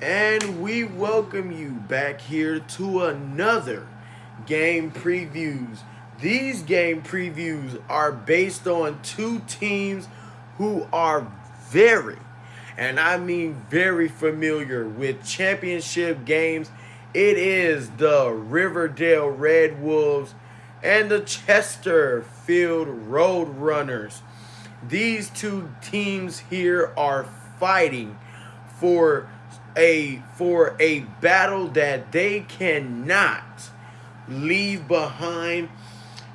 And we welcome you back here to another game previews. These game previews are based on two teams who are very, and I mean very familiar with championship games. It is the Riverdale Redwolves and the Chesterfield Roadrunners. These two teams here are fighting for a battle that they cannot leave behind.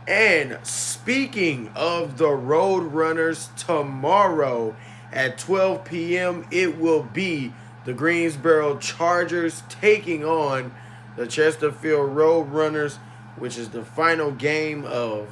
And speaking of the Roadrunners, tomorrow at 12 p.m. it will be the Greensboro Chargers taking on the Chesterfield Roadrunners, which is the final game of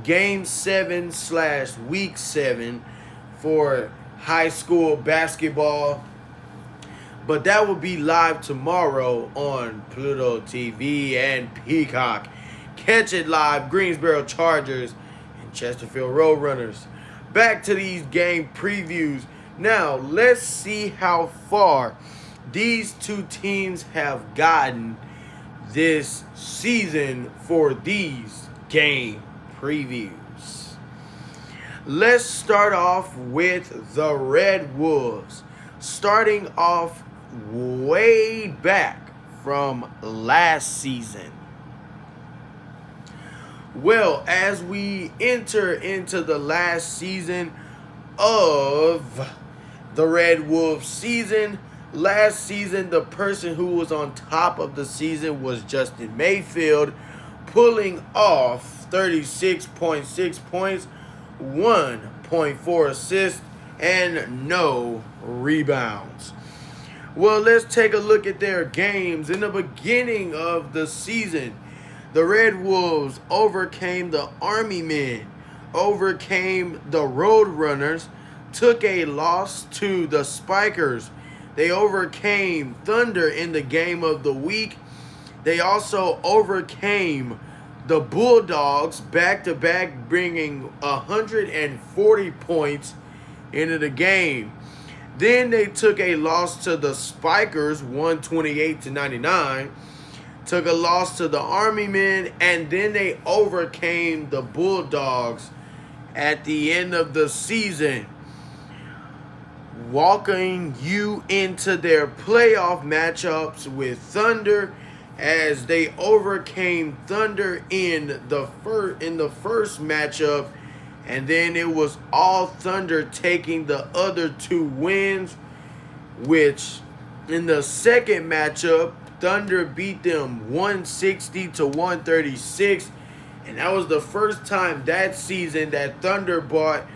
Game 7 slash Week 7 for high school basketball. But that will be live tomorrow on Pluto TV and Peacock. Catch it live, Greensboro Chargers and Chesterfield Roadrunners. Back to these game previews. Now, let's see how far these two teams have gotten this season for these game previews. Let's start off with the Redwolves. Starting off way back from last season. Well, as we enter into the last season of the Redwolves season, last season the person who was on top of the season was Justin Mayfield, pulling off 36.6 points, 1.4 assists, and no rebounds. Well, let's take a look at their games. In the beginning of the season, the Redwolves overcame the Army Men, overcame the Roadrunners, took a loss to the Spikers. They overcame Thunder in the game of the week. They also overcame the Bulldogs back-to-back, bringing 140 points into the game. Then they took a loss to the Spikers, 128-99. Took a loss to the Army Men, and then they overcame the Bulldogs at the end of the season, walking you into their playoff matchups with Thunder, as they overcame Thunder in the first matchup, and then it was all Thunder taking the other two wins, which in the second matchup, Thunder beat them 160-136, and that was the first time that season that Thunder brought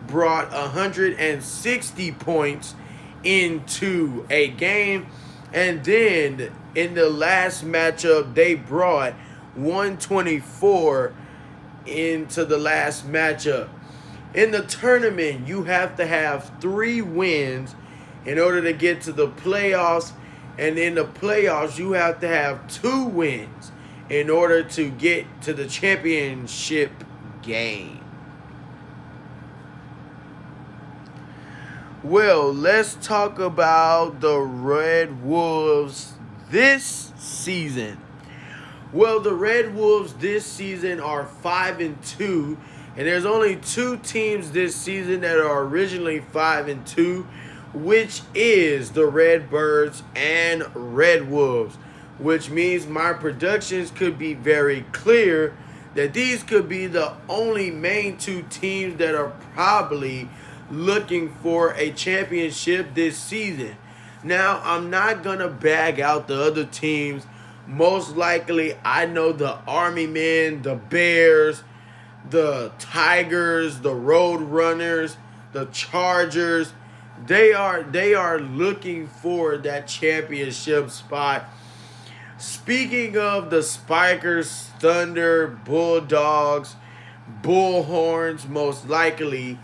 160 points into a game. And then in the last matchup, they brought 124 into the last matchup. In the tournament, you have to have 3 wins in order to get to the playoffs. And in the playoffs, you have to have 2 wins in order to get to the championship game. Well, let's talk about the Redwolves this season. Well, the Redwolves this season are 5-2, and there's only 2 teams this season that are originally 5-2, which is the Redbirds and Redwolves, which means my predictions could be very clear that these could be the only main 2 teams that are probably looking for a championship this season. Now, I'm not going to bag out the other teams. Most likely, I know the Army Men, the Bears, the Tigers, the Roadrunners, the Chargers. They are looking for that championship spot. Speaking of the Spikers, Thunder, Bulldogs, Bullhorns, most likely,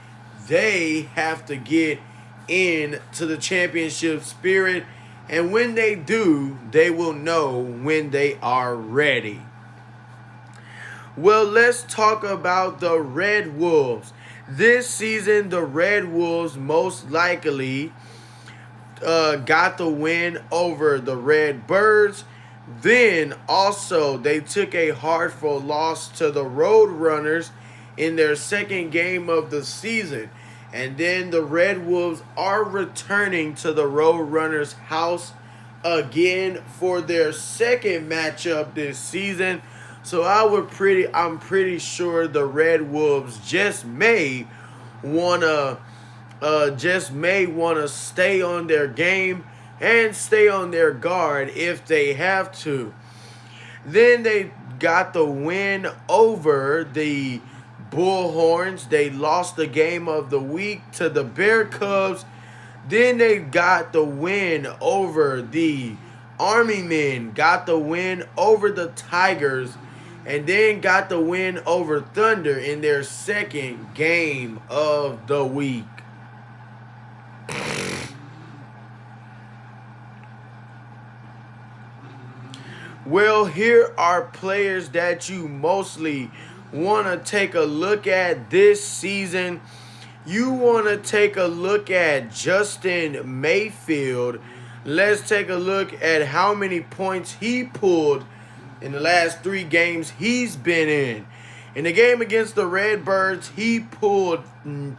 they have to get into the championship spirit. And when they do, they will know when they are ready. Well, let's talk about the Redwolves. This season, the Redwolves most likely got the win over the Redbirds. Then also they took a hard-fought loss to the Roadrunners in their second game of the season. And then the Redwolves are returning to the Roadrunners' house again for their second matchup this season. So I'm pretty sure the Redwolves just may wanna stay on their game and stay on their guard if they have to. Then they got the win over the Bullhorns. They lost the game of the week to the Bear Cubs. Then they got the win over the Army Men, got the win over the Tigers, and then got the win over Thunder in their second game of the week. Well, here are players that you mostly want to take a look at this season. You want to take a look at Justin Mayfield. Let's take a look at how many points he pulled in the last 3 games he's been in. In the game against the Redbirds, he pulled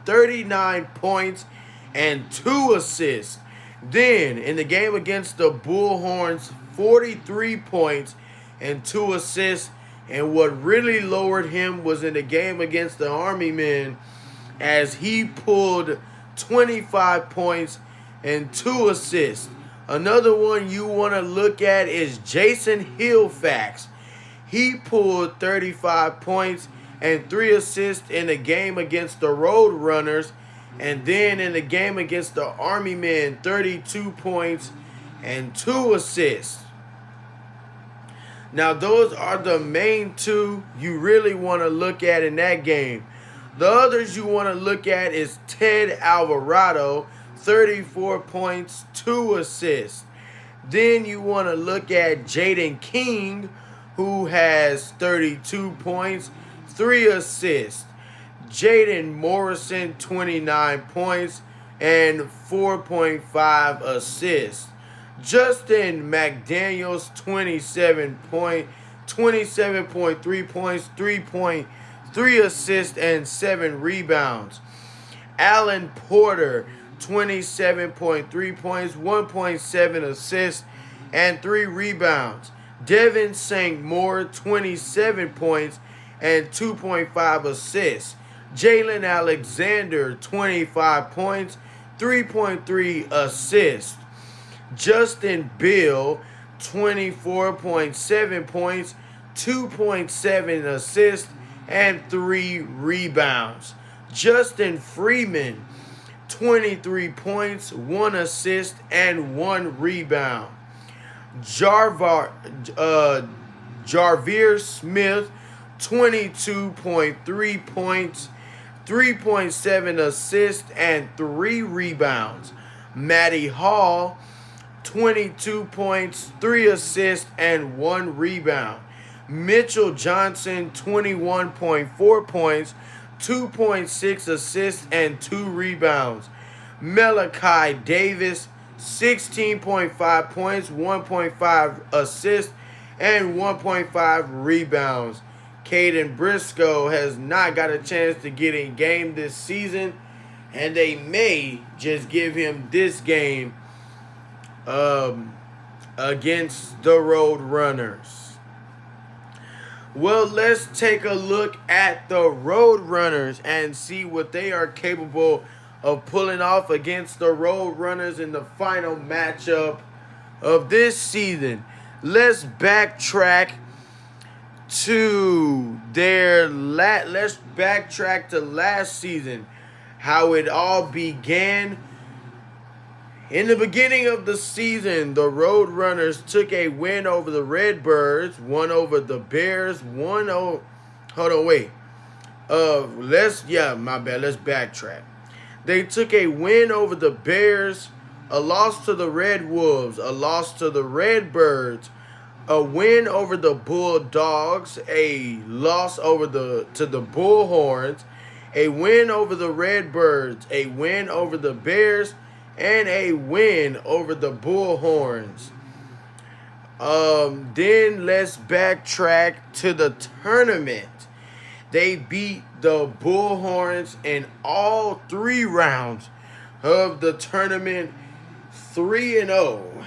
39 points and 2 assists. Then, in the game against the Bullhorns, 43 points and 2 assists. And what really lowered him was in the game against the Army Men, as he pulled 25 points and 2 assists. Another one you want to look at is Jason Hillfax. He pulled 35 points and 3 assists in the game against the Roadrunners. And then in the game against the Army Men, 32 points and 2 assists. Now, those are the main 2 you really want to look at in that game. The others you want to look at is Ted Alvarado, 34 points, 2 assists. Then you want to look at Jaden King, who has 32 points, 3 assists. Jaden Morrison, 29 points and 4.5 assists. Justin McDaniels, 27.3 points, 3.3 assists, and 7 rebounds. Alan Porter, 27.3 points, 1.7 assists, and 3 rebounds. Devin St. Moore, 27 points and 2.5 assists. Jalen Alexander, 25 points, 3.3 assists. Justin Bill, 24.7 points, 2.7 assists, and 3 rebounds. Justin Freeman, 23 points, 1 assist, and 1 rebound. Jarvier Smith, 22.3 points, 3.7 assists, and 3 rebounds. Matty Hall, 22 points, 3 assists, and 1 rebound. Mitchell Johnson, 21.4 points, 2.6 assists, and 2 rebounds. Malachi Davis, 16.5 points, 1.5 assists, and 1.5 rebounds. Caden Briscoe has not got a chance to get in game this season, and they may just give him this game against the Roadrunners. Well, let's take a look at the Roadrunners and see what they are capable of pulling off against the Roadrunners in the final matchup of this season. Let's backtrack to last season, how it all began. In the beginning of the season, the Roadrunners took a win over the Redbirds, one over the Bears, Let's backtrack. They took a win over the Bears, a loss to the Redwolves, a loss to the Redbirds, a win over the Bulldogs, a loss to the Bullhorns, a win over the Redbirds, a win over the Bears, and a win over the Bullhorns. Then let's backtrack to the tournament. They beat the Bullhorns in all 3 rounds of the tournament, 3-0.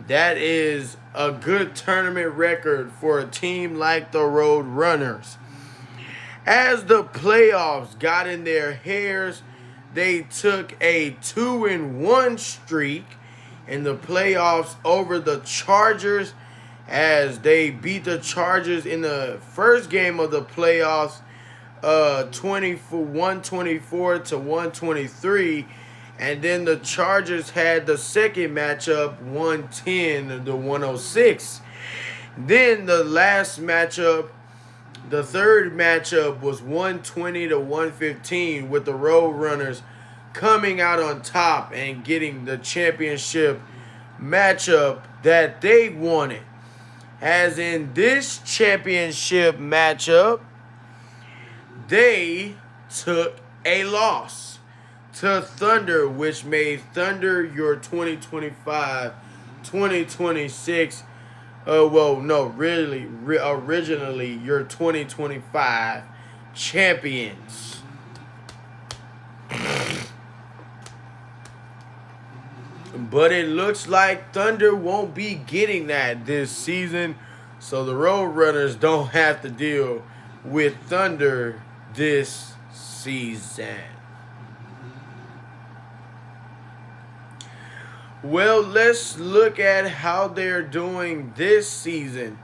That is a good tournament record for a team like the Roadrunners. As the playoffs got in their hairs, they took a 2-1 streak in the playoffs over the Chargers, as they beat the Chargers in the first game of the playoffs, 124 to 123, and then the Chargers had the second matchup 110 to 106. Then the last matchup, the third matchup, was 120 to 115, with the Roadrunners coming out on top and getting the championship matchup that they wanted. As in this championship matchup, they took a loss to Thunder, which made Thunder your 2025-2026, originally your 2025 champions. But it looks like Thunder won't be getting that this season, so the Roadrunners don't have to deal with Thunder this season. Well, let's look at how they're doing this season.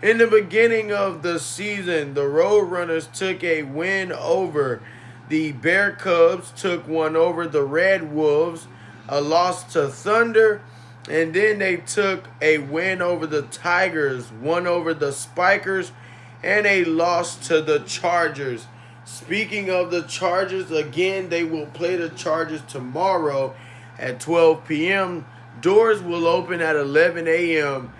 In the beginning of the season, the Roadrunners took a win over the Bear Cubs, took one over the Redwolves, a loss to Thunder, and then they took a win over the Tigers, one over the Spikers, and a loss to the Chargers. Speaking of the Chargers, again, they will play the Chargers tomorrow at 12 p.m. Doors will open at 11 a.m.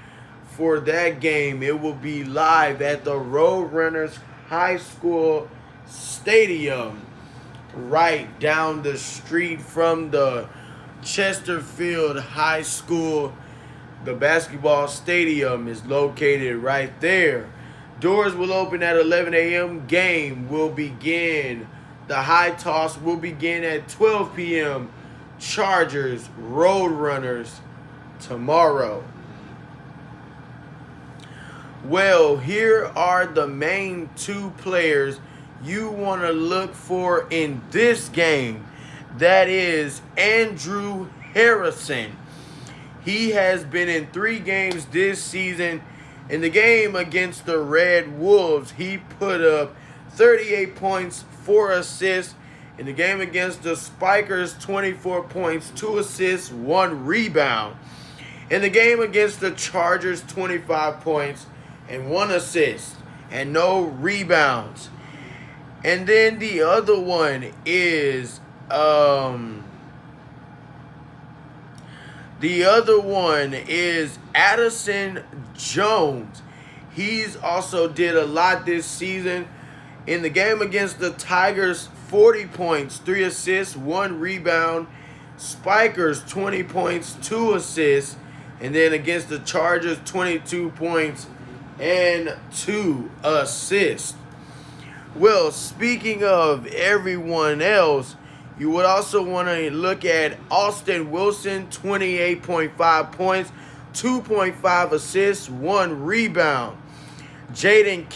for that game. It will be live at the Roadrunners High School Stadium, right down the street from the Chesterfield High School. The basketball stadium is located right there. Doors will open at 11 a.m. Game will begin. The high toss will begin at 12 p.m. Chargers, Roadrunners tomorrow. Well, here are the main 2 players you want to look for in this game. That is Andrew Harrison. He has been in 3 games this season. In the game against the Redwolves, he put up 38 points, 4 assists. In the game against the Spikers, 24 points, 2 assists, 1 rebound. In the game against the Chargers, 25 points and 1 assist and no rebounds. And then the other one is Addison Jones. He's also did a lot this season. In the game against the Tigers, 40 points, 3 assists, 1 rebound. Spikers, 20 points, 2 assists. And then against the Chargers, 22 points and 2 assists. Well, speaking of everyone else, you would also want to look at Austin Wilson, 28.5 points, 2.5 assists, 1 rebound. Jaden